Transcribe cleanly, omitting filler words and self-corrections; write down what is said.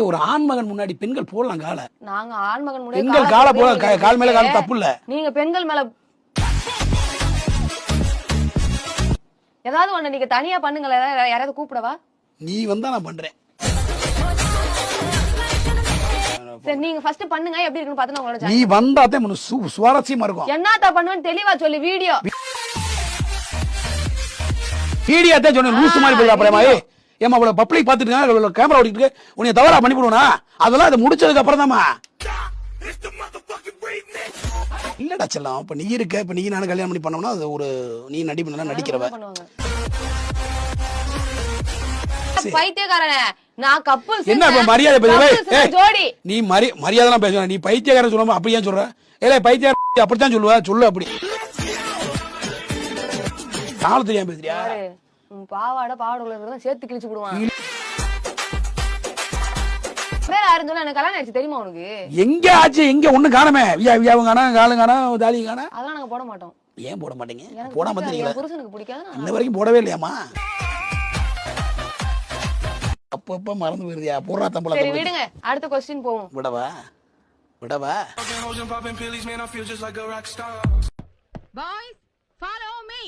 ஒரு ஆண்மகன் முன்னாடி பெண்கள் போடலாம் காலை. நாங்க ஆண்மகன் முன்னாடி பெண்கள் காலை போட கால் மேல கால் தப்பு இல்ல. நீங்க பெண்கள் மேல ஏதாவது ஒண்ணு நீங்க தனியா பண்ணுங்களேன். யாராவது கூப்பிடவா? நீ வந்தா நான் பண்றேன். சரி நீங்க ஃபர்ஸ்ட் பண்ணுங்க, எப்படி இருக்குன்னு பார்த்து நான் உங்களோட நீ வந்தாதான் சுவாரஸ்யமா இருக்கும். என்னத்தா பண்ணுவேன்னு தெளிவா சொல்லி வீடியோ தான் சொன்ன லூசு மாதிரி போய் அப்புறமா ஏமா அவ்வளவு பப்ளிக் பாத்துட்டு இருக்காங்க, கேமரா ஓடிட்டு இருக்கு, உன்னை தவறா பண்ணி போடுவா அதெல்லாம் அதை முடிச்சதுக்கு அப்புறம் தாமா. இல்லடா செல்லம், இப்ப நீ இருக்க, இப்ப நீ நானும் கல்யாணம் பண்ணி பண்ணோம்னா அது ஒரு நீ நடிக்கிறவ பைத்தியக்காரனே. நான் கப்புல்ஸ் என்ன மரியாதை பேசுற? ஜோடி நீ மரியாதை பேசுற. நீ பைத்தியக்காரன் சொல்லாம அப்படி ஏன் சொல்ற? ஏலே பைத்தியக்காரன் அப்படித்தான் சொல்லுவ, சொல்லு அப்படி. கால தெரியாம பேசுறியா? பாவாடை பாவாடை சேர்த்து கிழிச்சு விடுவான். எனக்கு கல்யாணம் ஆயிடுச்சு தெரியுமா உனக்கு? எங்க ஆச்சு? எங்க ஒண்ணு காணமே. வியாவும் காணா, காலும் காணா, தாலியும் காணா. அதெல்லாம் நாங்க போட மாட்டோம். ஏன் போட மாட்டீங்க? போடாம வந்துட்டீங்களா? புருஷனுக்கு பிடிக்காது. இன்ன வரைக்கும் போடவே இல்லையாமா? அப்பப்ப மறந்து போயிருதியா? போடுறா தம்பள. சரி விடுங்க, அடுத்த क्वेश्चन போவோம். விடவா? Boys, follow me.